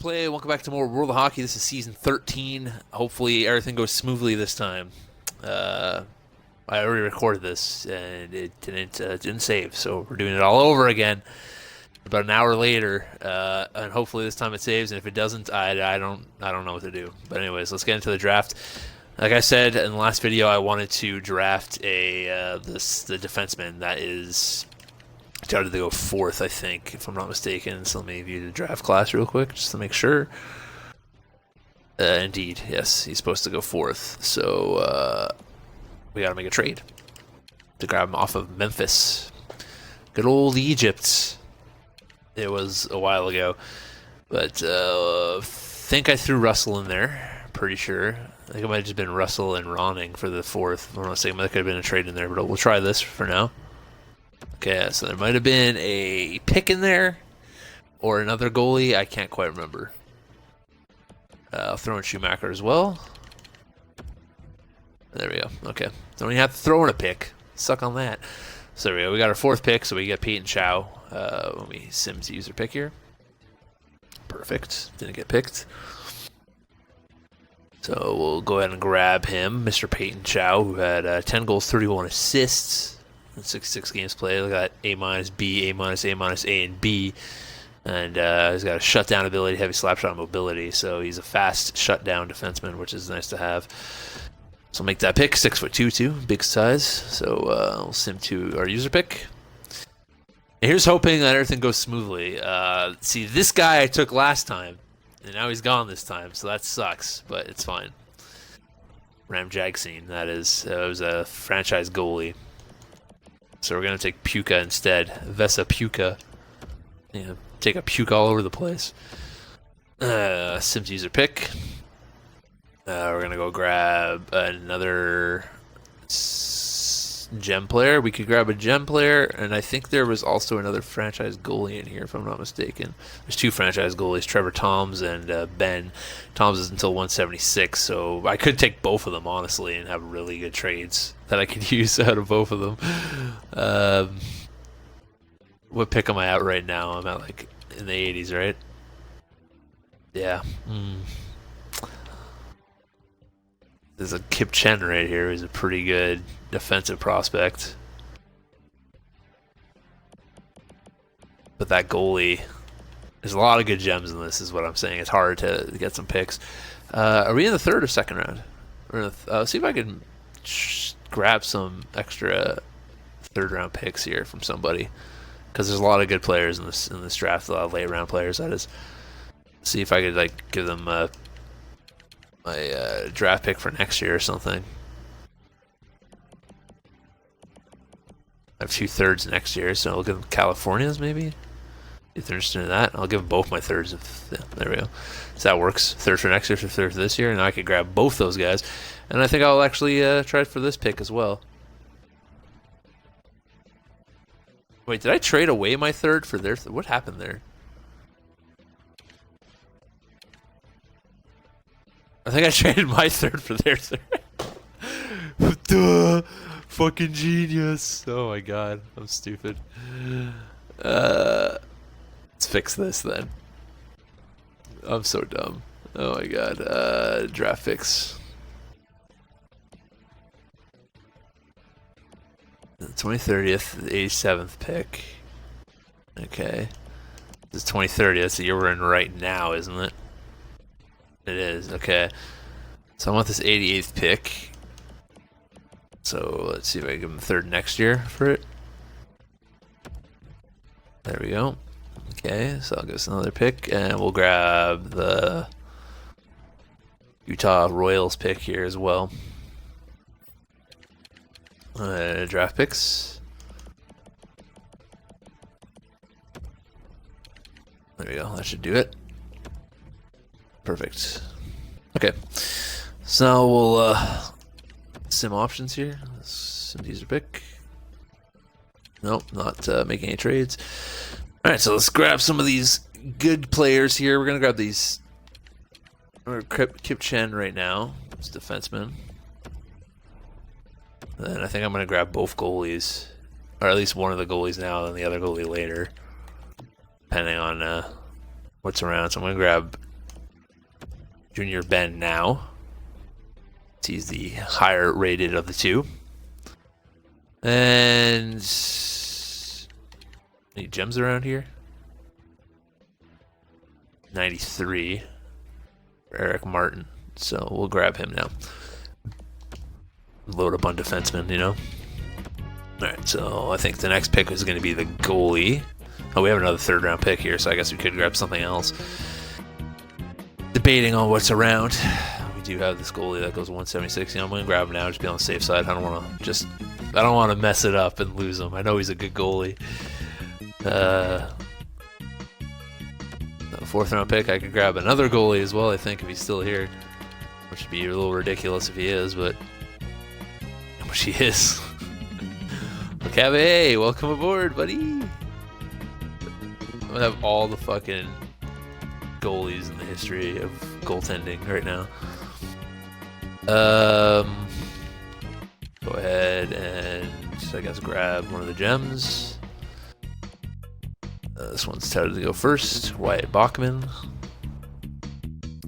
play. Welcome back to more World of Hockey. This is season 13. Hopefully everything goes smoothly this time. I already recorded this and it didn't save, so we're doing it all over again. About an hour later, and hopefully this time it saves. And if it doesn't, I don't know what to do. But anyways, let's get into the draft. Like I said in the last video, I wanted to draft the defenseman that is started to go fourth, I think, if I'm not mistaken. So let me view the draft class real quick, just to make sure. Indeed, yes, he's supposed to go fourth. So we got to make a trade to grab him off of Memphis. Good old Egypt. It was a while ago, but think I threw Russell in there. Pretty sure. I think it might have just been Russell and Ronning for the fourth. I'm not saying there could have been a trade in there, but we'll try this for now. Okay, so there might have been a pick in there or another goalie. I can't quite remember. I'll throw in Schumacher as well. There we go. Okay, don't even have to throw in a pick. Suck on that. So there we go. We got our fourth pick, so we get Peat and Chow. Let me Sims user pick here. Perfect. Didn't get picked. So we'll go ahead and grab him, Mr. Peyton Chow, who had 10 goals, 31 assists. 66 games played. Look at that. A-, B, A-, A-, A, and B. And he's got a shutdown ability, heavy slap shot mobility. So he's a fast shutdown defenseman, which is nice to have. So we'll make that pick. 6'2", too. Big size. So we'll sim to our user pick. And here's hoping that everything goes smoothly. See, this guy I took last time, and now he's gone this time. So that sucks, but it's fine. Ram Jagsine, that is. It was a franchise goalie. So we're going to take Puka instead. Vesa Puka. Yeah, take a puke all over the place. Sims user pick. We're going to go grab another gem player. We could grab a gem player, and I think there was also another franchise goalie in here, if I'm not mistaken. There's two franchise goalies, Trevor Toms and Ben. Toms is until 176, so I could take both of them, honestly, and have really good trades that I could use out of both of them. What pick am I at right now? I'm at, like, in the 80s, right? Yeah. There's a Kip Chen right here, who's a pretty good defensive prospect. But that goalie, there's a lot of good gems in this, is what I'm saying. It's hard to get some picks. Are we in the third or second round? Let's see if I can grab some extra third round picks here from somebody, because there's a lot of good players in this draft. A lot of late round players, that is. See if I could like give them my draft pick for next year or something. I have 2 thirds next year, so I'll give them Californias maybe. If they're interested in that, I'll give them both my thirds. Yeah, there we go. So that works. Third for next year, for third for this year, and I could grab both those guys. And I think I'll actually try for this pick as well. Wait, did I trade away my third for their? What happened there? I think I traded my third for their third. Duh! Fucking genius! Oh my god, I'm stupid. Let's fix this then. I'm so dumb. Oh my god. Draft fix. The 2030th, the 87th pick. Okay. This is 2030. That's the year we're in right now, isn't it? It is, okay. So I want this 88th pick. So let's see if I can give him third next year for it. There we go. Okay, so I'll give us another pick, and we'll grab the Utah Royals pick here as well. Draft picks. There we go, that should do it. Perfect. Okay, so now we'll sim options here. Sim user pick. Nope, not making any trades. All right, so let's grab some of these good players here. We're gonna grab these. We're Kip Chen right now. It's defenseman. And then I think I'm gonna grab both goalies, or at least one of the goalies now, and the other goalie later, depending on what's around. So I'm gonna grab Junior Ben now. He's the higher rated of the two. And any gems around here? 93. Eric Martin. So we'll grab him now. Load up on defensemen, you know. Alright, so I think the next pick is going to be the goalie. Oh, we have another third round pick here, so I guess we could grab something else. Debating on what's around. We do have this goalie that goes 176. You know, I'm going to grab him now, just be on the safe side. I don't want to mess it up and lose him. I know he's a good goalie. Fourth round pick, I could grab another goalie as well, I think, if he's still here. Which would be a little ridiculous if he is, but he is. Herotheycallme, welcome aboard, buddy. I'm gonna have all the fucking goalies in the history of goaltending right now. Go ahead and I guess grab one of the gems. This one's touted to go first. Wyatt Bachman.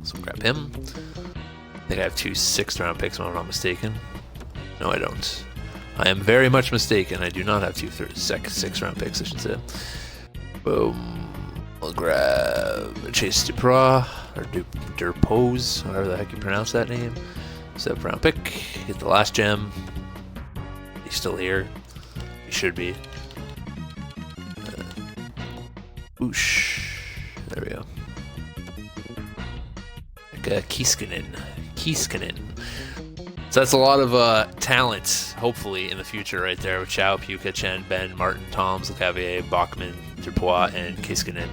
So grab him. I think I have 2 6th round picks if I'm not mistaken. No, I don't. I am very much mistaken. I do not have 2 6th round picks, I should say. Boom. I'll grab Chase Dupras, or Durpose, whatever the heck you pronounce that name. 7th round pick. Get the last gem. He's still here. He should be. Oosh. There we go. Like Kiiskanen. So that's a lot of talent, hopefully, in the future right there with Chow, Puka, Chen, Ben, Martin, Toms, Herotheycallme, Bachman, Dupois, and Kiiskanen.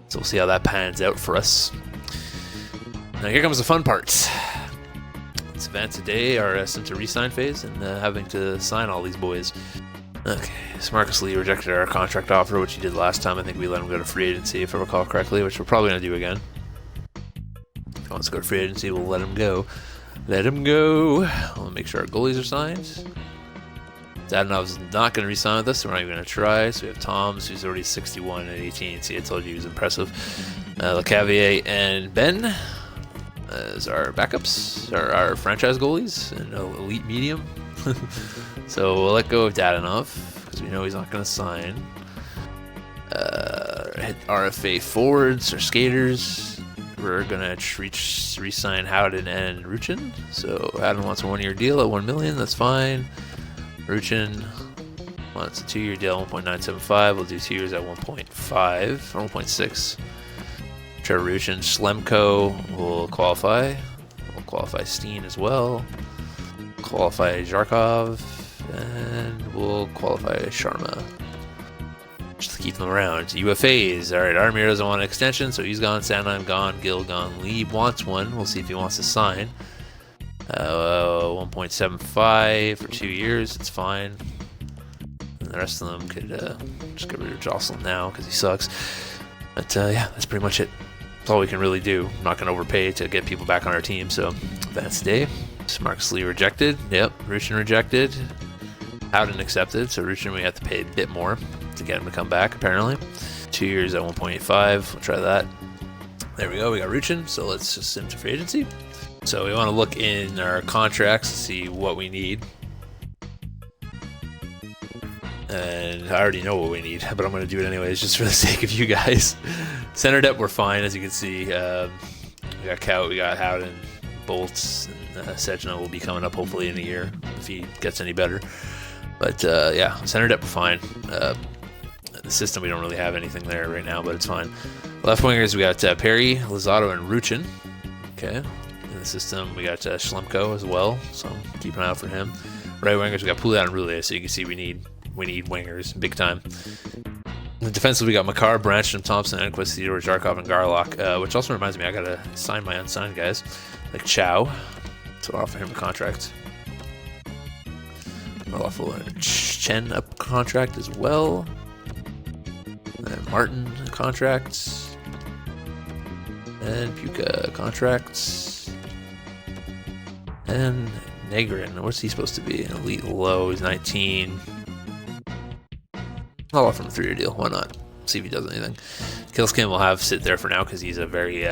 So we'll see how that pans out for us. Now here comes the fun part. This event today are sent to re-sign phase and having to sign all these boys. Okay, so Marcus Lee rejected our contract offer, which he did last time. I think we let him go to free agency, if I recall correctly, which we're probably going to do again. If he wants to go to free agency, we'll let him go. Let him go. We'll make sure our goalies are signed. Dadonov's not going to re-sign with us, so we're not even going to try. So we have Toms, who's already 61 and 18. See, I told you he was impressive. Herotheycallme and Ben as our backups, our franchise goalies, and elite medium. So we'll let go of Dadonov because we know he's not going to sign. Hit RFA forwards or skaters. We're going to re-sign Howden and Ruchin. So Howden wants a 1-year deal at $1 million. That's fine. Ruchin wants a 2-year deal at 1.975. We'll do 2 years at 1.5 or 1.6. Trevor Ruchin. Schlemko will qualify. We'll qualify Steen as well. Qualify Zharkov. And we'll qualify Sharma. Just to keep them around. UFAs. Alright, Armir doesn't want an extension, so he's gone. Sandheim gone. Gill gone. Lee wants one. We'll see if he wants to sign. 1.75 for 2 years. It's fine. And the rest of them could just get rid of Jocelyn now because he sucks. But yeah, that's pretty much it. That's all we can really do. I'm not going to overpay to get people back on our team, so that's day. Marcus Lee rejected. Yep, Ruchin rejected. Howden accepted, so Ruchin we have to pay a bit more to get him to come back, apparently. 2 years at 1.85. We'll try that. There we go. We got Ruchin, so let's just send him to free agency. So we want to look in our contracts to see what we need. And I already know what we need, but I'm going to do it anyways just for the sake of you guys. Center depth, we're fine, as you can see. We got Kaut, we got Howden, Bolts, and Sejna will be coming up hopefully in a year if he gets any better. But yeah, center depth, we're fine. The system, we don't really have anything there right now, but it's fine. Left wingers, we got Perry, Lizato, and Ruchin. Okay. In the system, we got Schlemko as well, so keep an eye out for him. Right wingers, we got Pouliot and Roulet, so you can see we need wingers, big time. In the defensive, we got Makar, Brancham, Thompson, Enquist, Theodore, Zharkov, and Garlock, which also reminds me, I gotta sign my unsigned guys, like Chow, so I'll offer him a contract. I'll offer Chen a contract as well. And Martin a contract. And Puka contracts. And Negrin, what's he supposed to be? An elite low, he's 19. I'll offer him a 3-year deal, why not? See if he does anything. Killskin will have sit there for now because he's a very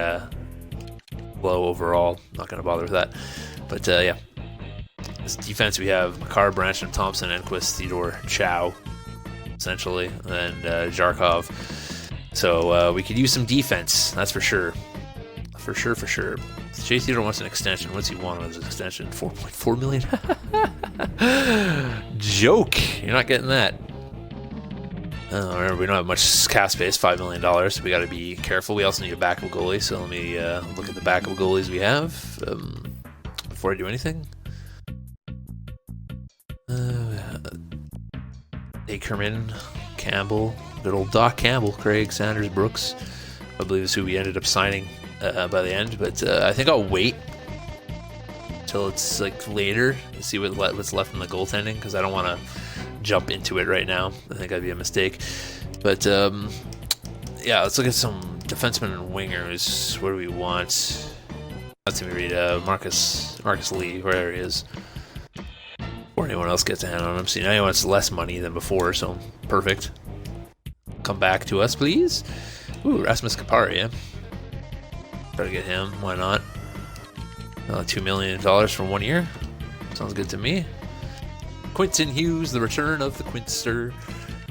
low overall. Not going to bother with that. But yeah, this defense we have Makar, Brancham, Thompson, Enquist, Theodore, Chow, essentially, and Jarkov. So we could use some defense, that's for sure. For sure. Jay Theodore wants an extension. What's he want on his extension? 4.4 million? Joke. You're not getting that. Remember, we don't have much cap space, $5 million, so we got to be careful. We also need a backup goalie, so let me look at the backup goalies we have before I do anything. Ackerman, Campbell, good old Doc Campbell, Craig, Sanders, Brooks, I believe is who we ended up signing by the end. But I think I'll wait until it's like later to see what's left in the goaltending, because I don't want to jump into it right now. I think that'd be a mistake. But yeah, let's look at some defensemen and wingers. What do we want? Let me read Marcus Lee, where he is, or anyone else gets a hand on him. See, now he wants less money than before, so perfect. Come back to us, please. Ooh, Rasmus Kapari, yeah. Try to get him. Why not? $2 million for 1 year. Sounds good to me. Quinton Hughes, the return of the Quinster.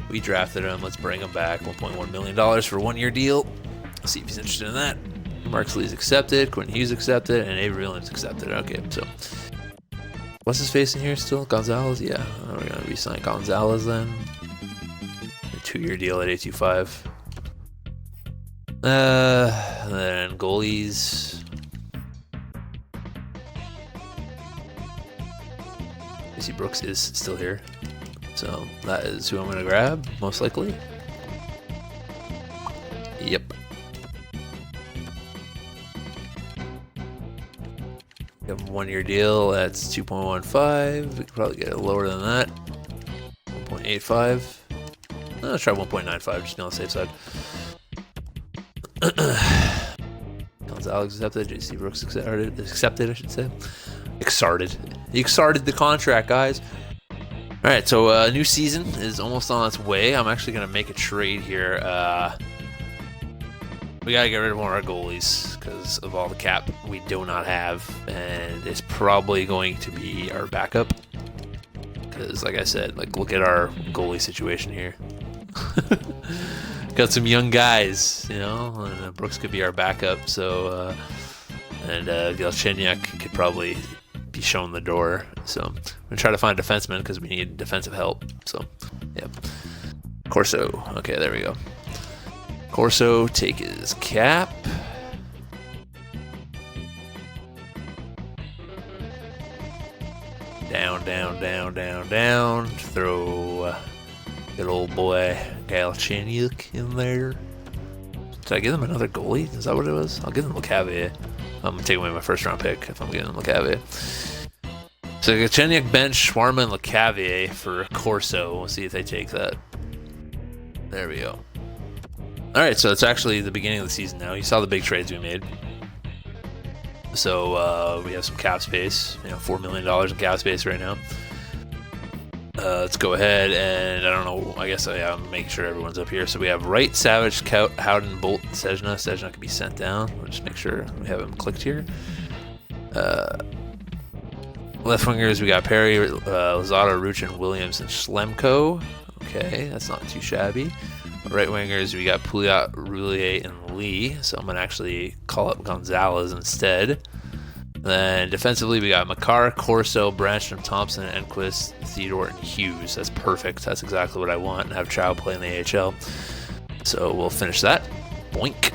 We drafted him. Let's bring him back. $1.1 million for a 1 year deal. Let's see if he's interested in that. Mark Lee's accepted. Quinton Hughes accepted. And Avery Williams accepted. Okay, so what's his face in here still? Gonzalez? Yeah. We're going to re-sign Gonzalez then. A 2 year deal at $825. Then goalies. JC Brooks is still here, so that is who I'm going to grab, most likely. Yep. We have a 1 year deal, that's 2.15. We could probably get it lower than that. 1.85. Let's try 1.95, just be on the safe side. Alex accepted, JC Brooks accepted, I should say. He exarted the contract, guys. Alright, so new season is almost on its way. I'm actually going to make a trade here. We got to get rid of one of our goalies because of all the cap we do not have. And it's probably going to be our backup. Because, like I said, look at our goalie situation here. Got some young guys, and Brooks could be our backup. So, and Galchenyuk could probably be shown the door. So, I'm gonna try to find a defenseman because we need defensive help. So, yep. Corso. Okay, there we go. Corso, take his cap. Down. Throw good old boy Galchenyuk in there. Did I give him another goalie? Is that what it was? I'll give him LeCavier. I'm gonna take away my first round pick if I'm getting LeCavier. So Galchenyuk bench, Schwarman, and LeCavier for Corso. We'll see if they take that. There we go. Alright, so it's actually the beginning of the season now. You saw the big trades we made. So we have some cap space, $4 million in cap space right now. Let's go ahead and, I don't know, I guess I'm making sure everyone's up here. So we have Wright, Savage, Howden, Bolt, Sejna. Sejna can be sent down. We'll just make sure we have him clicked here. Left wingers, we got Perry, Lozada, Ruchin, Williams, and Schlemko. Okay, that's not too shabby. Right wingers, we got Pouliot, Roulier, and Lee. So I'm going to actually call up Gonzalez instead. Then defensively, we got Makar, Corso, Brancham, Thompson, Enquist, Theodore, and Hughes. That's perfect. That's exactly what I want, and have Chow play in the AHL. So we'll finish that. Boink.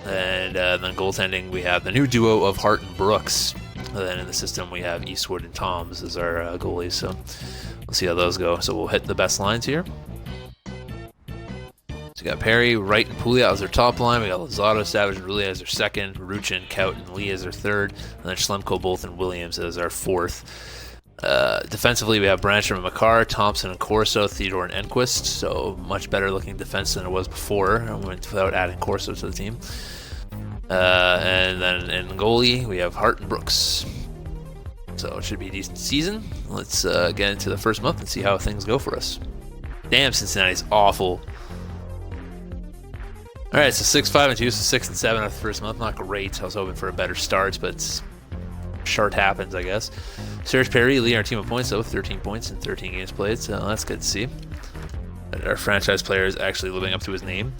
And then goaltending, we have the new duo of Hart and Brooks. And then in the system, we have Eastwood and Toms as our goalies. So we'll see how those go. So we'll hit the best lines here. So we got Perry, Wright, and Pouliot as their top line. We got Lozado, Savage, and Roulier as their second. Ruchin, Kaut, and Lee as their third. And then Schlemko, Bolt, and Williams as our fourth. Defensively, we have Brancham and Makar, Thompson and Corso, Theodore and Enquist. So much better looking defense than it was before. I went without adding Corso to the team. And then in goalie, we have Hart and Brooks. So it should be a decent season. Let's get into the first month and see how things go for us. Damn, Cincinnati's awful. All right, so 6-5-2, so 6-7 after the first month. Not great. I was hoping for a better start, but short happens, I guess. Serge Perry leading our team of points, though, 13 points in 13 games played, so that's good to see. Our franchise player is actually living up to his name.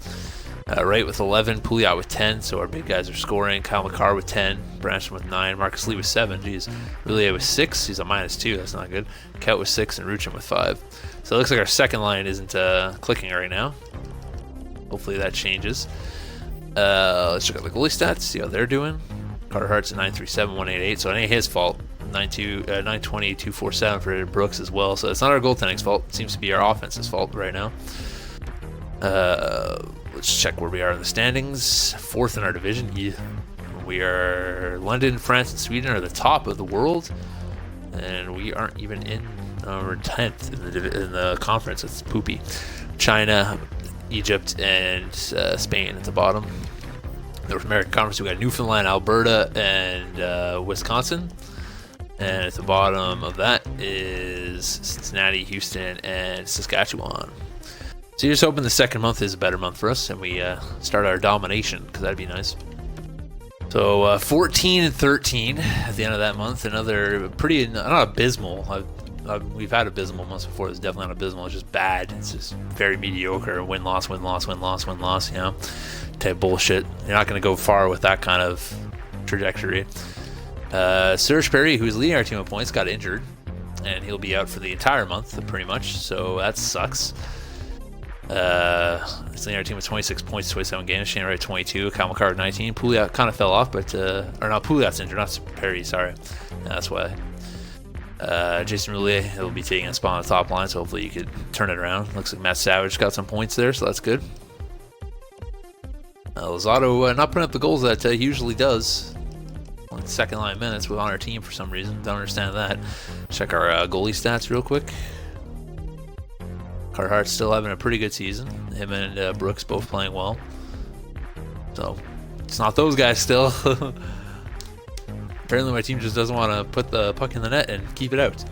Wright with 11, Pouliot with 10, so our big guys are scoring. Kyle McCarr with 10, Branson with 9, Marcus Lee with 7, geez. Roulier with 6, he's a -2, that's not good. Kaut with 6, and Ruchin with 5. So it looks like our second line isn't clicking right now. Hopefully that changes. Let's check out the goalie stats, see how they're doing. Carter Hart's at 937, 188, so it ain't his fault. 920, 247 for Brooks as well, so it's not our goaltending's fault. It seems to be our offense's fault right now. Let's check where we are in the standings. 4th in our division. Yeah. We are London, France, and Sweden are the top of the world, and we aren't even in. We're 10th in the conference. It's poopy. China, Egypt, and Spain at the bottom. North American Conference, we got Newfoundland, Alberta, and Wisconsin. And at the bottom of that is Cincinnati, Houston, and Saskatchewan. So you're just hoping the second month is a better month for us, and we start our domination, because that'd be nice. So 14-13 at the end of that month. Another pretty, not abysmal. We've had abysmal months before. It's definitely not abysmal. It's just bad. It's just very mediocre. Win-loss, win-loss, win-loss, win-loss, you know, type bullshit. You're not going to go far with that kind of trajectory. Serge Perry, who's leading our team of points, got injured, and he'll be out for the entire month, pretty much, so that sucks. He's leading our team with 26 points, 27 games. Shane Wright 22, Kyle McCarr 19. Pouliot kind of fell off, but or no, Pouliot's injured, not Perry. Sorry, that's why. Jason Roulier, he'll be taking a spot on the top line, so hopefully you could turn it around. Looks like Matt Savage got some points there, so that's good. Lozado not putting up the goals that he usually does. Only second line minutes on our team for some reason. Don't understand that. Check our goalie stats real quick. Carter Hart's still having a pretty good season. Him and Brooks both playing well. So it's not those guys still. Apparently my team just doesn't want to put the puck in the net and keep it out.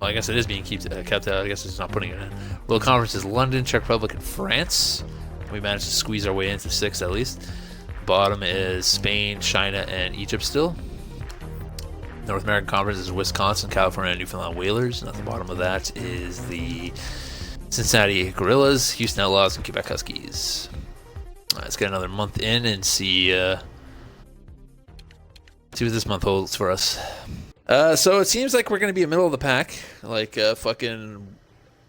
Well, I guess it is being kept out. I guess it's not putting it in. World Conference is London, Czech Republic, and France. We managed to squeeze our way into 6 at least. Bottom is Spain, China, and Egypt still. North American Conference is Wisconsin, California, and Newfoundland Whalers. And at the bottom of that is the Cincinnati Gorillas, Houston Outlaws, and Quebec Huskies. Let's get another month in and see what this month holds for us. So it seems like we're going to be in the middle of the pack, like fucking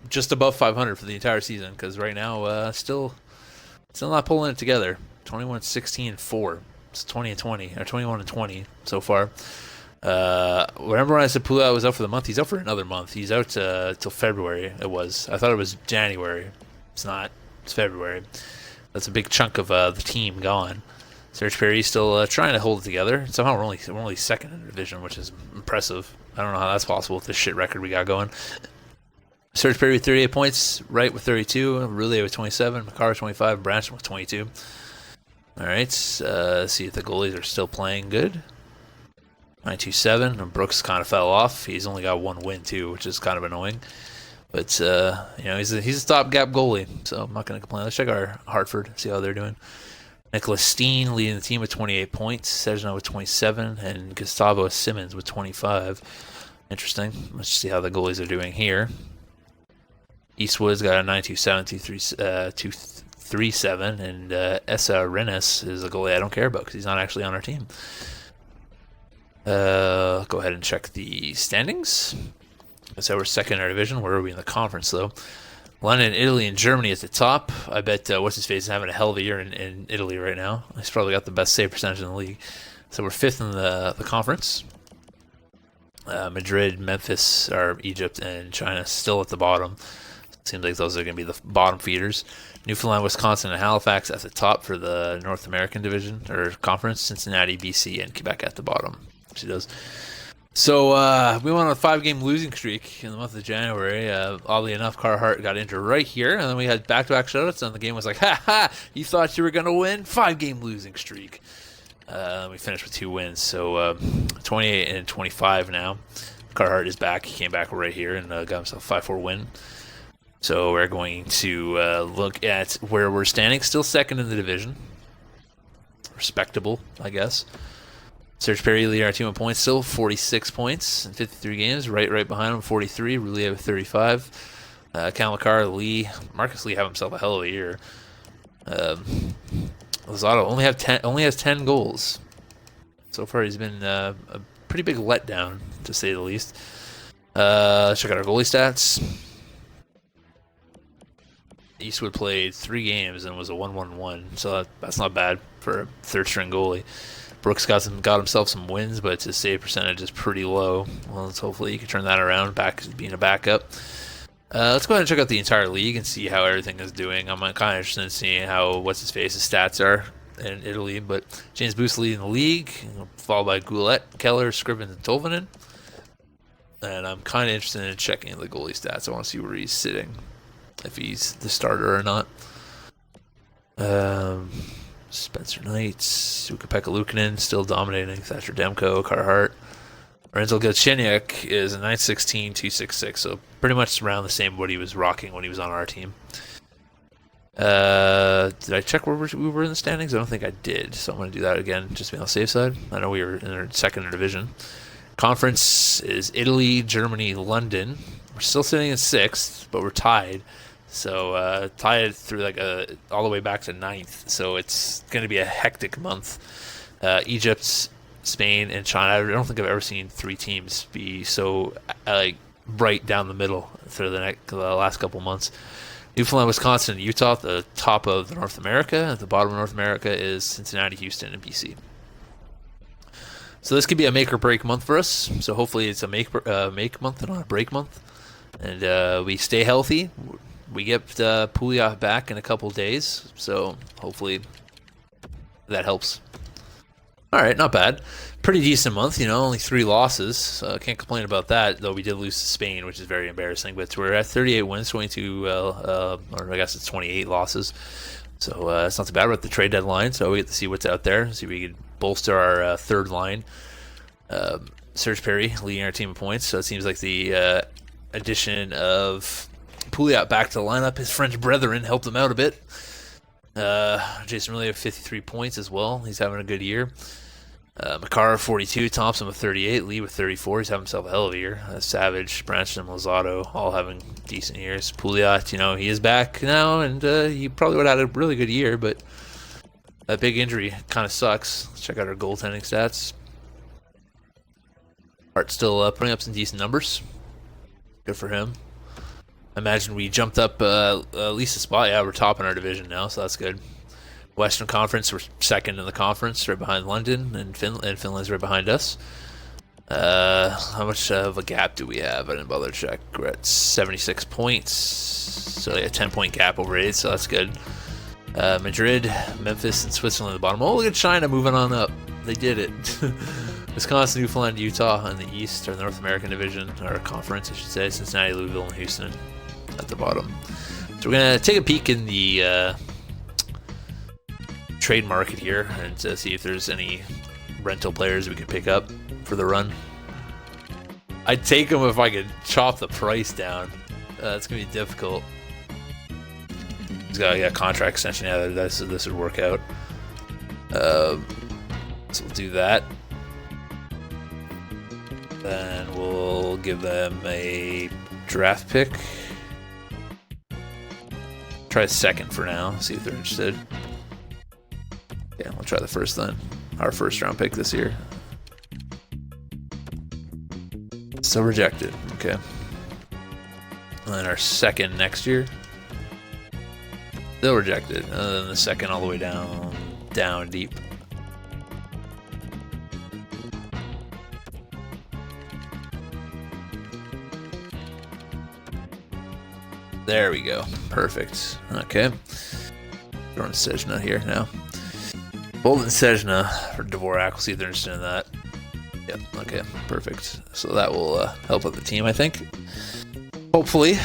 just above 500 for the entire season, because right now still not pulling it together. 21-16-4. It's 20-20 or 21-20 so far. Remember when I said Pouliot was out for the month? He's out for another month. He's out till February. It was. I thought it was January. It's not. It's February. That's a big chunk of the team gone. Serge Perry's still trying to hold it together. Somehow we're only second in the division, which is impressive. I don't know how that's possible with this shit record we got going. Serge Perry with 38 points, Wright with 32, Roulier with 27, McCarr with 25, Branson with 22. All right, see if the goalies are still playing good. 927, and Brooks kind of fell off. He's only got one win too, which is kind of annoying. But you know, he's a stopgap goalie, so I'm not going to complain. Let's check our Hartford, see how they're doing. Nicholas Steen leading the team with 28 points, Sejna with 27, and Gustavo Simmons with 25. Interesting. Let's see how the goalies are doing here. Eastwood's got a 927, 237, and Essa Rennes is a goalie I don't care about because he's not actually on our team. Go ahead and check the standings. So we're second in our division. Where are we in the conference, though? London, Italy, and Germany at the top. I bet what's-his-face is having a hell of a year in Italy right now. He's probably got the best save percentage in the league. So we're fifth in the conference. Madrid, Memphis, or Egypt, and China still at the bottom. Seems like those are going to be the bottom feeders. Newfoundland, Wisconsin, and Halifax at the top for the North American division or conference. Cincinnati, BC, and Quebec at the bottom. She does. So we went on a 5-game losing streak in the month of January. Oddly enough, Carhart got injured right here, and then we had back-to-back shutouts, and the game was like, ha, you thought you were going to win? 5-game losing streak. We finished with 2 wins, so 28 and 25 now. Carhart is back. He came back right here and got himself a 5-4 win. So we're going to look at where we're standing. Still second in the division. Respectable, I guess. Serge Perry leading our team in points, still 46 points in 53 games. Right behind him, 43. Roulier with 35. Cal McCarr, Marcus Lee have himself a hell of a year. Lozado only has 10 goals. So far, he's been a pretty big letdown, to say the least. Let's check out our goalie stats. Eastwood played 3 games and was a 1-1-1, so that's not bad for a third-string goalie. Brooks got himself some wins, but his save percentage is pretty low. Well, let's hopefully he can turn that around, back being a backup. Let's go ahead and check out the entire league and see how everything is doing. I'm kind of interested in seeing how what's-his-face's stats are in Italy, but James Booth leading the league, followed by Goulet, Keller, Scrivens, and Tolvanen. And I'm kind of interested in checking the goalie stats. I want to see where he's sitting, if he's the starter or not. Spencer Knight, Ukko-Pekka Luukkonen still dominating. Thatcher Demko, Carhart. Renzel Galchenyuk is a 916, 266, so pretty much around the same what he was rocking when he was on our team. Did I check where we were in the standings? I don't think I did, so I'm going to do that again, just to be on the safe side. I know we were in our second division. Conference is Italy, Germany, London. We're still sitting in 6th, but we're tied. So tied through all the way back to 9th. So it's going to be a hectic month. Egypt, Spain, and China. I don't think I've ever seen 3 teams be so right down the middle for the last couple months. Newfoundland, Wisconsin, and Utah at the top of North America. At the bottom of North America is Cincinnati, Houston, and BC. So this could be a make or break month for us. So hopefully it's a make month and not a break month. And we stay healthy. We get Pouliot back in a couple days. So hopefully that helps. All right, not bad. Pretty decent month, only 3 losses. So I can't complain about that, though we did lose to Spain, which is very embarrassing. But we're at 38 wins, 22, or I guess it's 28 losses. So it's not too bad. We're at the trade deadline, so we get to see what's out there, see if we can bolster our third line. Serge Perry leading our team in points, so it seems like the addition of Pouliot back to the lineup, his French brethren, helped him out a bit. Jason Roulier 53 points as well. He's having a good year. Makar 42, Thompson with 38, Lee with 34. He's having himself a hell of a year. Savage, Branson, and Lozado all having decent years. Pouliot, he is back now, and he probably would have had a really good year, but that big injury kind of sucks. Let's check out our goaltending stats. Hart's still putting up some decent numbers. Good for him. I imagine we jumped up at least a spot. Yeah, we're top in our division now, so that's good. Western Conference, we're second in the conference, right behind London, and Finland's right behind us. How much of a gap do we have? I didn't bother to check. We're at 76 points, so a 10-point gap over 8, so that's good. Madrid, Memphis, and Switzerland at the bottom. Oh, look at China moving on up. They did it. Wisconsin, Newfoundland, Utah in the East, or North American Division, or Conference, I should say. Cincinnati, Louisville, and Houston at the bottom. So we're going to take a peek in the trade market here and see if there's any rental players we could pick up for the run. I'd take them if I could chop the price down. It's going to be difficult. He's got a contract extension. Yeah, this would work out. So we'll do that. Then we'll give them a draft pick. Try a second for now, see if they're interested. Yeah, we'll try the first then. Our first round pick this year. Still rejected. Okay. And then our second next year. Still rejected. And then the second all the way down deep. There we go. Perfect. Okay. Throwing Sejna here now. Bolden Sejna for Dvorak. We'll see if they're interested in that. Yep. Okay. Perfect. So that will help out the team, I think. Hopefully.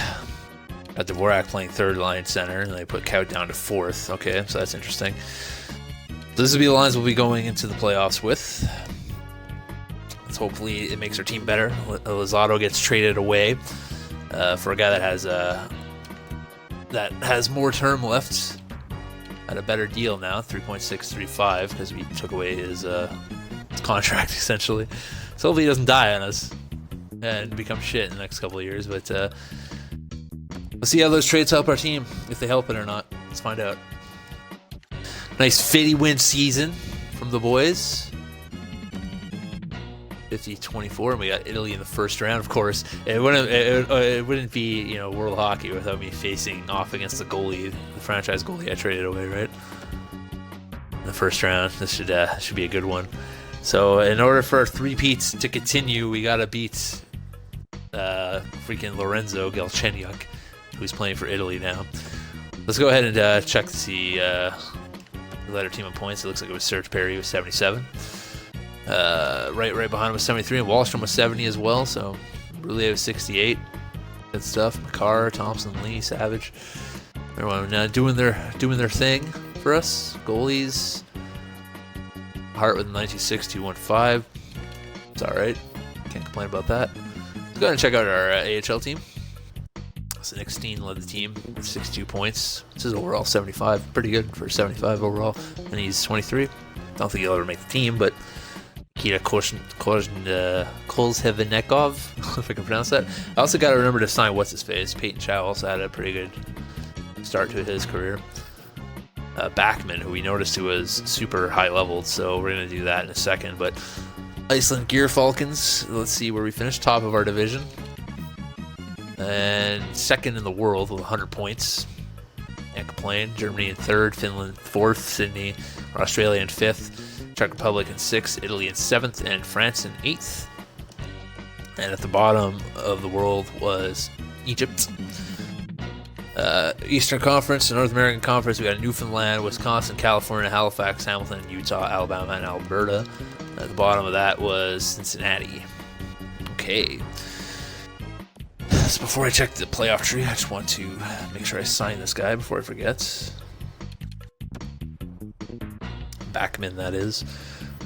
Got Dvorak playing third line center, and they put Kaut down to 4th. Okay, so that's interesting. So this will be the lines we'll be going into the playoffs with. Let's hopefully it makes our team better. Lozado gets traded away for a guy that has that has more term left at a better deal now, 3.635, because we took away his contract essentially. So hopefully he doesn't die on us and become shit in the next couple of years. But we'll see how those trades help our team, if they help it or not. Let's find out. Nice 50-win season from the boys. 50-24, and we got Italy in the first round. Of course, it wouldn't be World Hockey without me facing off against the goalie, the franchise goalie I traded away, right? In the first round, this should be a good one. So, in order for our three-peats to continue, we gotta beat freaking Lorenzo Galchenyuk, who's playing for Italy now. Let's go ahead and check to see the letter team in points. It looks like it was Serge Perry with 77. Right behind him was 73, and Wallstrom was 70 as well. So Brulé was 68. Good stuff. McCarr, Thompson, Lee, Savage. Everyone doing their thing for us. Goalies. Hart with 96, 215. It's all right. Can't complain about that. Let's go ahead and check out our AHL team. So Nick Steen led the team with 62 points. This is overall 75. Pretty good for 75 overall. And he's 23. Don't think he'll ever make the team, but Nikita Kolzhevenekov, if I can pronounce that. I also got to remember to sign what's-his-face. Peyton Chow also had a pretty good start to his career. Backman, who we noticed who was super high-leveled, so we're going to do that in a second. But Iceland Gear Falcons, let's see where we finished. Top of our division. And second in the world with 100 points. Can't complain. Germany in third, Finland fourth, Sydney, or Australia in fifth. Czech Republic in 6th, Italy in 7th, and France in 8th. And at the bottom of the world was Egypt. Eastern Conference and North American Conference, we got Newfoundland, Wisconsin, California, Halifax, Hamilton, Utah, Alabama, and Alberta. At the bottom of that was Cincinnati. Okay. So before I check the playoff tree, I just want to make sure I sign this guy before I forget. Backman, that is,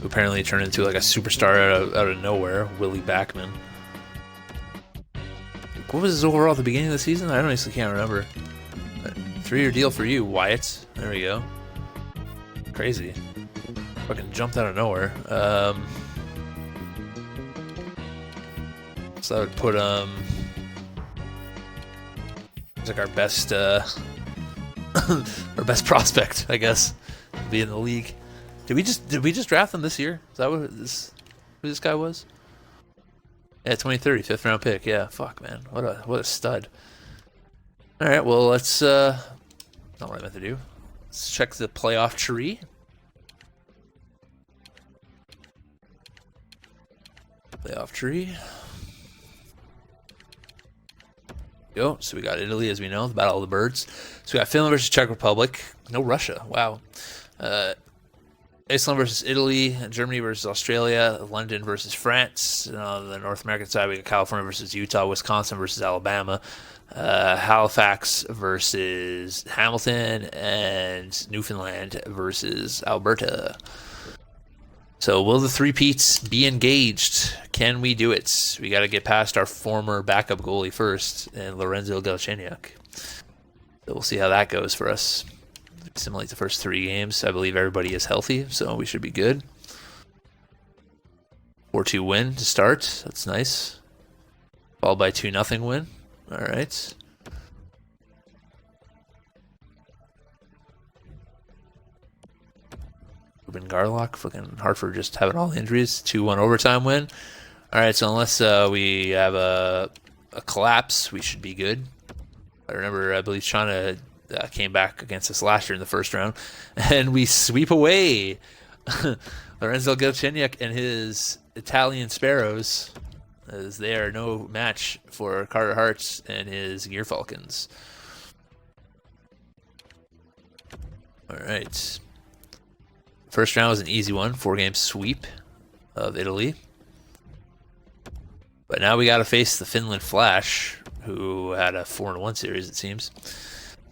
who apparently turned into like a superstar out of nowhere. Willie Backman. What was his overall at the beginning of the season? I honestly can't remember. 3-year deal for you, Wyatt. There we go. Crazy. Fucking jumped out of nowhere. So I would put it's like our best prospect, I guess, to be in the league. Did we just draft him this year? Is that who this guy was? Yeah, 2030, 5th round pick. Yeah, fuck, man, what a stud. All right, well, let's not what I meant to do. Let's check the playoff tree. Playoff tree. Go. So we got Italy, as we know, the Battle of the Birds. So we got Finland versus Czech Republic. No Russia. Wow. Iceland versus Italy, Germany versus Australia, London versus France. On the North American side, we got California versus Utah, Wisconsin versus Alabama, Halifax versus Hamilton, and Newfoundland versus Alberta. So will the three-peats be engaged? Can we do it? We got to get past our former backup goalie first, and Lorenzo Galchenyuk. So we'll see how that goes for us. Simulate the first 3 games. I believe everybody is healthy, so we should be good. 4-2 win to start. That's nice. Followed by 2-0 win. All right. Ruben Garlock, fucking Hartford just having all the injuries. 2-1 overtime win. All right, so unless we have a collapse, we should be good. I remember, I believe Shauna came back against us last year in the first round, and we sweep away Lorenzo Galchenyuk and his Italian Sparrows, as they are no match for Carter Hart's and his Gear Falcons. All right. First round was an easy one, 4-game sweep of Italy. But now we got to face the Finland Flash, who had a 4-1 series, it seems.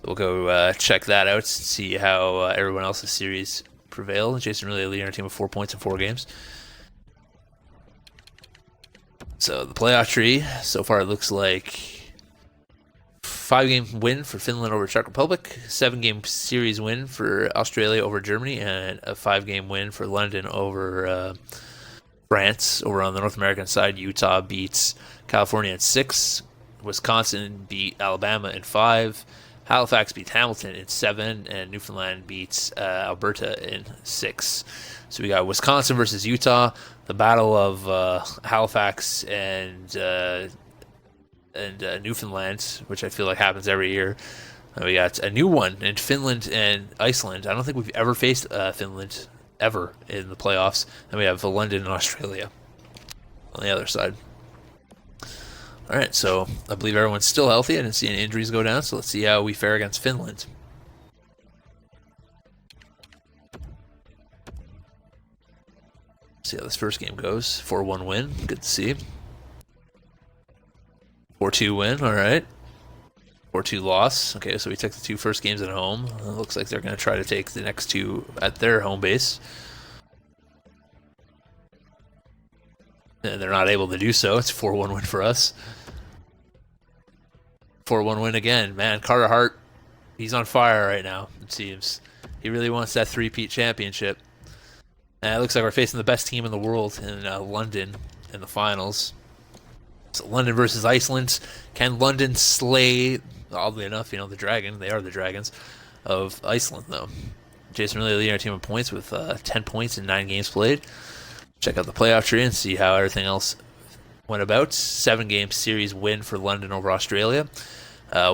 We'll go check that out, see how everyone else's series prevailed. Jason really leading our team with 4 points in 4 games. So the playoff tree, so far it looks like 5-game win for Finland over Czech Republic, 7-game series win for Australia over Germany, and a 5-game win for London over France. Over on the North American side, Utah beats California in 6. Wisconsin beat Alabama in 5. Halifax beats Hamilton in 7, and Newfoundland beats Alberta in 6. So we got Wisconsin versus Utah, the battle of Halifax and Newfoundland, which I feel like happens every year. And we got a new one in Finland and Iceland. I don't think we've ever faced Finland ever in the playoffs. And we have London and Australia on the other side. All right, so I believe everyone's still healthy. I didn't see any injuries go down, so let's see how we fare against Finland. See how this first game goes. 4-1 win, good to see. 4-2 win, all right. 4-2 loss. Okay, so we took the 2 first games at home. It looks like they're going to try to take the next 2 at their home base. And they're not able to do so. It's a 4-1 win for us. 4-1 win again. Man, Carter Hart, he's on fire right now, it seems. He really wants that 3-peat championship. And it looks like we're facing the best team in the world in London in the finals. So London versus Iceland. Can London slay, oddly enough, the dragon? They are the dragons of Iceland, though. Jason really leading our team in points with 10 points in 9 games played. Check out the playoff tree and see how everything else went about. 7-game series win for London over Australia.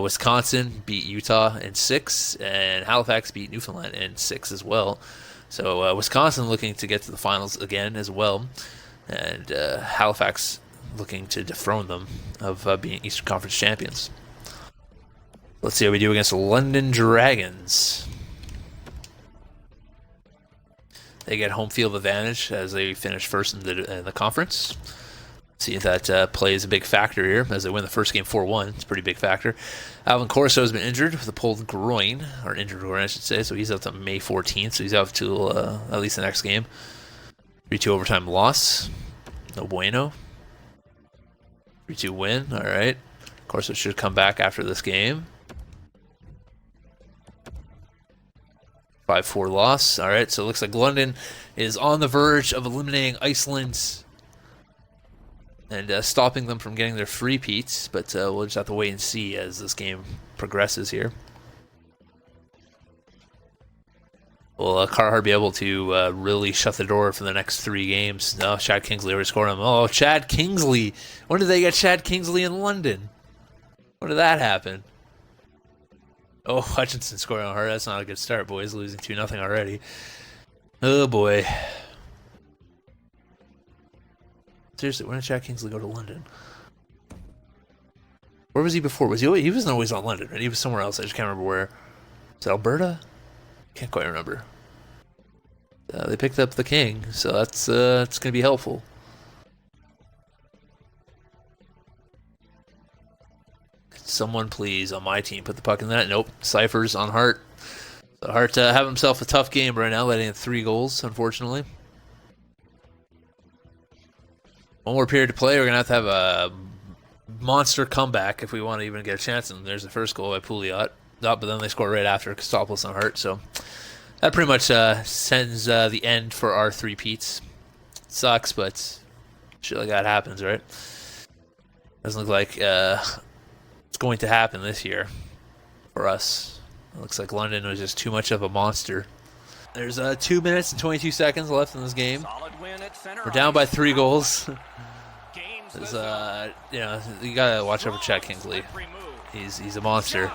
Wisconsin beat Utah in 6, and Halifax beat Newfoundland in 6 as well. So Wisconsin looking to get to the finals again as well, and Halifax looking to dethrone them of being Eastern Conference champions. Let's see how we do against the London Dragons. They get home field advantage as they finish first in the conference. See if that plays a big factor here as they win the first game 4-1. It's a pretty big factor. Alvin Corso has been injured with a pulled groin, or injured groin, I should say. So he's out to May 14th. So he's out till at least the next game. 3-2 overtime loss. No bueno. 3-2 win. All right. Corso should come back after this game. 5-4 loss. All right, so it looks like London is on the verge of eliminating Iceland and stopping them from getting their 3-peats, but we'll just have to wait and see as this game progresses here. Will Carhart be able to really shut the door for the next 3 games? No, Chad Kingsley already scored him. Oh, Chad Kingsley. When did they get Chad Kingsley in London? When did that happen? Oh, Hutchinson scoring on her. That's not a good start, boys. Losing 2-0 already. Oh, boy. Seriously, when did Chad Kingsley go to London? Where was he before? He wasn't always on London, right? He was somewhere else. I just can't remember where. Is it Alberta? Can't quite remember. They picked up the King, so that's going to be helpful. Someone please on my team put the puck in that. Nope. Cyphers on Hart. So Hart have himself a tough game right now, letting in 3 goals, unfortunately. One more period to play. We're going to have a monster comeback if we want to even get a chance. And there's the first goal by Pouliot. But then they score right after Kostopoulos on Hart. So that pretty much sends the end for our 3-peats. Sucks, but shit like that happens, right? Doesn't look like it's going to happen this year for us. It looks like London was just too much of a monster. There's 2 minutes and 22 seconds left in this game. We're down by 3 goals. You gotta watch over Chad Kingsley. He's a monster.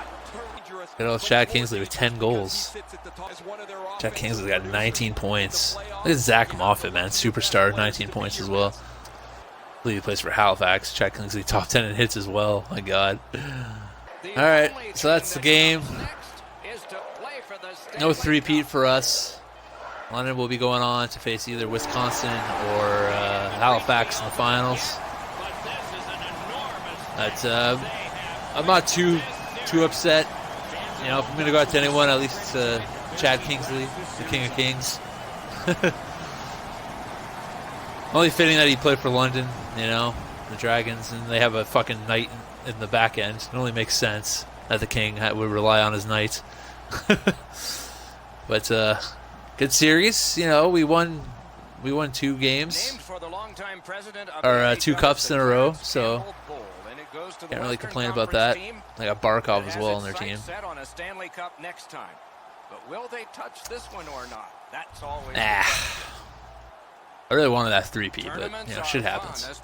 Good old Chad Kingsley with 10 goals. Chad Kingsley's got 19 points. Look at Zach Moffat, man, superstar, 19 points as well. I believe he plays for Halifax. Chad Kingsley top 10 in hits as well. My God. All right, so that's the game. No 3-peat for us. London will be going on to face either Wisconsin or Halifax in the finals. But I'm not too upset. You know, if I'm going to go out to anyone, at least Chad Kingsley, the King of Kings. Only fitting that he played for London, you know, the Dragons, and they have a fucking knight in the back end. It only makes sense. that the King would rely on his knight. But good series. You know, we won 2 games, or 2 cups in a row. So can't really complain about that. They got Barkov as well on their team. But will they touch this one or not? That's always I really wanted that 3-peat, but you know, shit happens.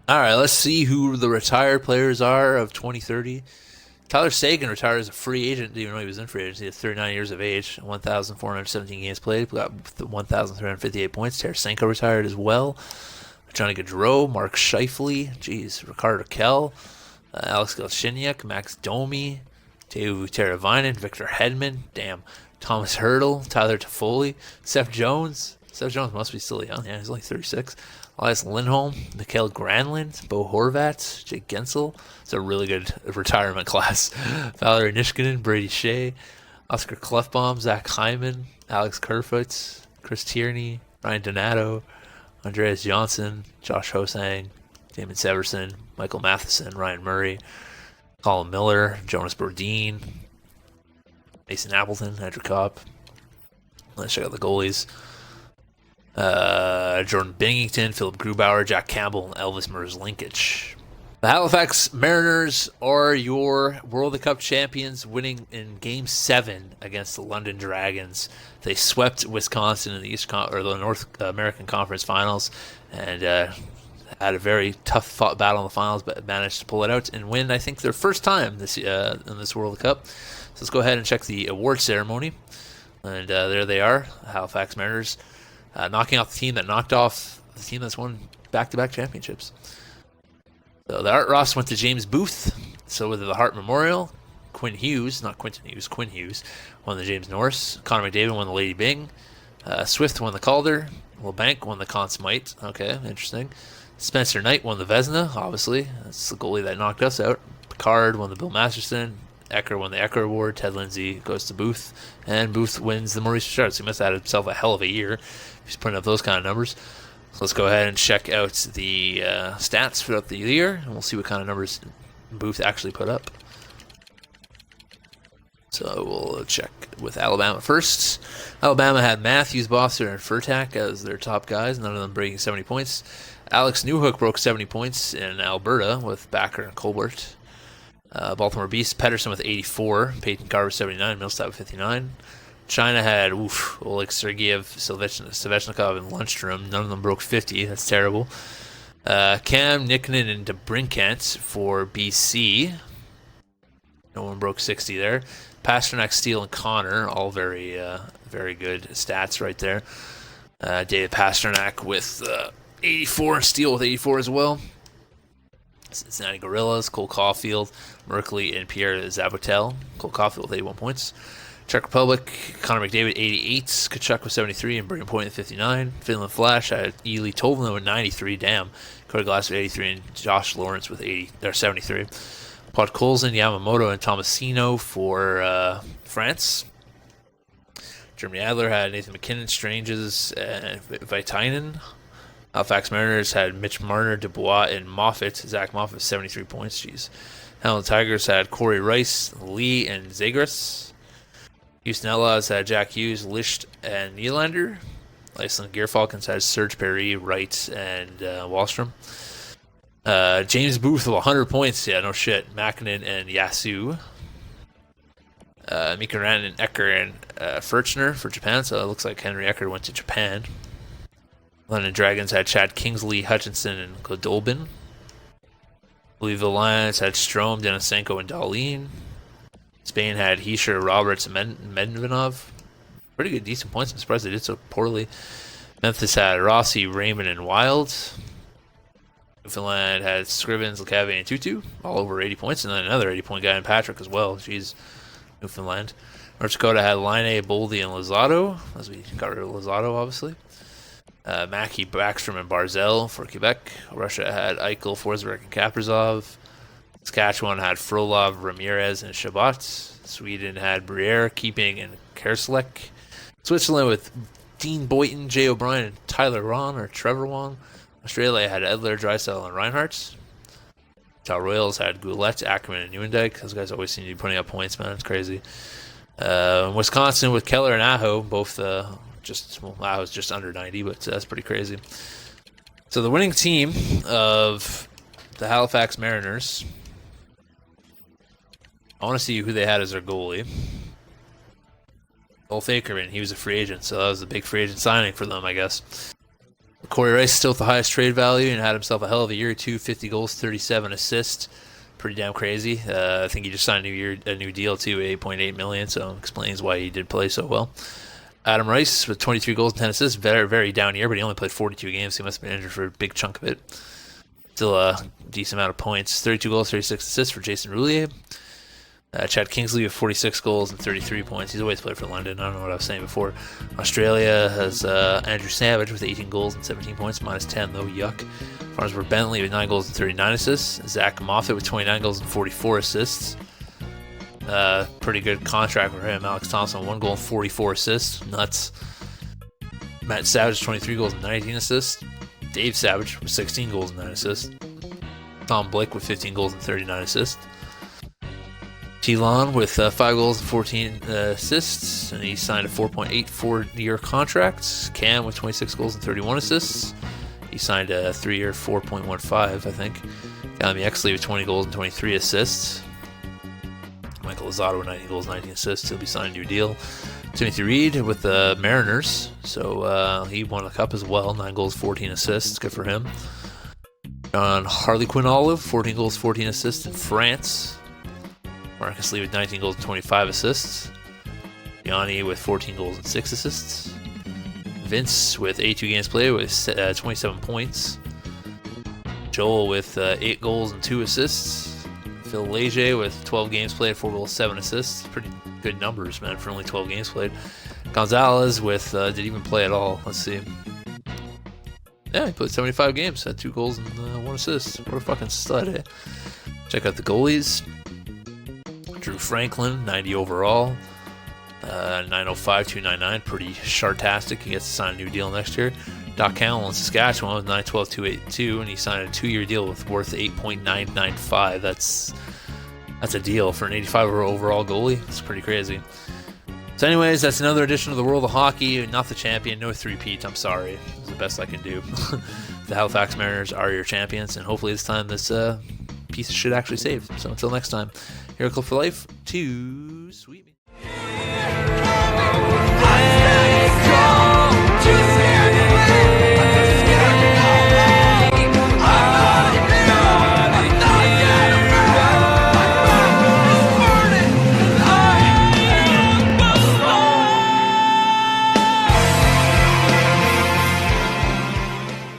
All right, let's see who the retired players are of 2030. Tyler Seguin retired as a free agent. Didn't even know he was in free agency. At 39 years of age, 1,417 games played. Got 1,358 points. Tarasenko retired as well. Johnny Gaudreau, Mark Scheifele, Ricardo Kell, Alex Galchenyuk, Max Domi, Teuvo Teravainen, Victor Hedman, Thomas Hertl, Tyler Toffoli, Seth Jones. Seth Jones must be still young. Yeah, he's only 36. Elias Lindholm, Mikael Granlund, Bo Horvat, Jake Gensel. It's a really good retirement class. Valerie Niskanen, Brady Shea, Oscar Klefbom, Zach Hyman, Alex Kerfoot, Chris Tierney, Ryan Donato, Andreas Johnson, Josh Hosang, Damon Severson, Michael Matheson, Ryan Murray, Colin Miller, Jonas Brodin, Mason Appleton, Andrew Kopp. Let's check out the goalies. Jordan Binghamton, Philip Grubauer, Jack Campbell, and Elvis Merzlikins. The Halifax Mariners are your World Cup champions, winning in Game 7 against the London Dragons. They swept Wisconsin in the North American Conference Finals, and had a very tough fought battle in the finals, but managed to pull it out and win, I think, their first time in this World Cup. So let's go ahead and check the award ceremony. And there they are, the Halifax Mariners, knocking off the team that knocked off the team that's won back-to-back championships. So the Art Ross went to James Booth. So with the Hart Memorial, Quinn Hughes won the James Norris. Connor McDavid won the Lady Byng. Swift won the Calder. LeBanc won the Conn Smythe. Okay, interesting. Spencer Knight won the Vezina, obviously. That's the goalie that knocked us out. Picard won the Bill Masterson. Ecker won the Ecker Award. Ted Lindsay goes to Booth. And Booth wins the Maurice Richard. So he must have had himself a hell of a year. He's putting up those kind of numbers. So let's go ahead and check out the stats throughout the year. And we'll see what kind of numbers Booth actually put up. So we'll check with Alabama first. Alabama had Matthews, Boster, and Furtak as their top guys. None of them breaking 70 points. Alex Newhook broke 70 points in Alberta with Backer and Colbert. Baltimore Beast, Pedersen with 84. Peyton Carver 79. Millsap with 59. China had Oleg Sergeyev, Svechnikov, and Lundstrom. None of them broke 50. That's terrible. Cam, Nicknen, and DeBrincat for BC. No one broke 60 there. Pasternak, Steele, and Connor, all very good stats right there. David Pasternak with 84, Steele with 84 as well. Cincinnati Gorillas, Cole Caulfield, Merkley, and Pierre Zabotel. Cole Caulfield with 81 points. Czech Republic, Connor McDavid, 88. Kachuk with 73, and Brigham Point with 59. Finland Flash had Ely Tolvanen with 93. Damn. Cody Glass with 83, and Josh Lawrence with 73. Podkolzin, Yamamoto, and Tomasino for France. Jeremy Adler had Nathan McKinnon, Stranges, and Vitainen. Halifax Mariners had Mitch Marner, Dubois, and Moffat. Zach Moffat, 73 points. Jeez. Hamilton Tigers had Corey Rice, Lee, and Zagras. Houston Outlaws had Jack Hughes, Licht, and Nylander. Iceland Gear Falcons had Serge Perry, Wright, and Wallstrom. James Booth with 100 points. Yeah, no shit. Makinen and Yasu. Mika Rantanen, Ecker, and Furchner for Japan. So it looks like Henry Ecker went to Japan. London Dragons had Chad Kingsley, Hutchinson, and Godolbin. Louisville Lions had Strome, Denisenko, and Dahlin. Spain had Heischer, Roberts, and Medvinov. Pretty good, decent points. I'm surprised they did so poorly. Memphis had Rossi, Raymond, and Wild. Newfoundland had Scrivens, LeCavier, and Tutu, all over 80 points. And then another 80-point guy in Patrick as well. Jeez, Newfoundland. North Dakota had Line, Boldy, and Lozado, as we got rid of Lozado, obviously. Mackey, Backstrom, and Barzell for Quebec. Russia had Eichel, Forsberg, and Kaprizov. Saskatchewan had Frolov, Ramirez, and Shabbat. Sweden had Briere, Keeping, and Kerslek. Switzerland with Dean Boyton, Jay O'Brien, and Tyler Ron or Trevor Wong. Australia had Edler, Drysdale, and Reinhardt. Utah Royals had Goulet, Ackerman, and Nieuwendyk. Those guys always seem to be putting up points, man. It's crazy. Wisconsin with Keller and Aho, both Aho's just under 90, but that's pretty crazy. So the winning team of the Halifax Mariners, I want to see who they had as their goalie. Herotheycallme, he was a free agent, so that was a big free agent signing for them, I guess. Corey Rice still with the highest trade value and had himself a hell of a year, 50 goals, 37 assists. Pretty damn crazy. I think he just signed a new deal too, $8.8 million, so explains why he did play so well. Adam Rice with 23 goals and 10 assists, very, very down year, but he only played 42 games, so he must have been injured for a big chunk of it. Still a decent amount of points. 32 goals, 36 assists for Jason Roulier. Chad Kingsley with 46 goals and 33 points. He's always played for London. I don't know what I was saying before. Australia has Andrew Savage with 18 goals and 17 points, minus 10 though. Yuck. Farnsworth Bentley with 9 goals and 39 assists. Zach Moffat with 29 goals and 44 assists. Pretty good contract for him. Alex Thompson, 1 goal and 44 assists. Nuts. Matt Savage, 23 goals and 19 assists. Dave Savage with 16 goals and 9 assists. Tom Blake with 15 goals and 39 assists. T-Lon with 5 goals and 14 assists, and he signed a 4.84-year contract. Cam with 26 goals and 31 assists. He signed a 3-year, 4.15, I think. Gami Exley with 20 goals and 23 assists. Michael Lozado with 19 goals and 19 assists. He'll be signing a new deal. Timothy Reed with the Mariners, so he won the cup as well. 9 goals, 14 assists. Good for him. John Harlequin Olive, 14 goals, 14 assists in France. Marcus Lee with 19 goals and 25 assists. Yanni with 14 goals and 6 assists. Vince with 82 games played with 27 points. Joel with 8 goals and 2 assists. Phil Leger with 12 games played, 4 goals, 7 assists. Pretty good numbers, man, for only 12 games played. Gonzalez with didn't even play at all. Let's see. Yeah, he played 75 games, had 2 goals and 1 assist. What a fucking stud, eh? Check out the goalies. Drew Franklin, 90 overall. 905, 299, pretty shartastic. He gets to sign a new deal next year. Doc Howell in Saskatchewan with 912, 282, and he signed a 2-year deal worth $8.995. That's a deal for an 85 overall goalie. It's pretty crazy. So anyways, that's another edition of the World of Hockey. Not the champion, no 3-peat. I'm sorry. It's the best I can do. The Halifax Mariners are your champions, and hopefully this time this piece of shit actually saved. So until next time, Herotheycallme for life. Too sweet.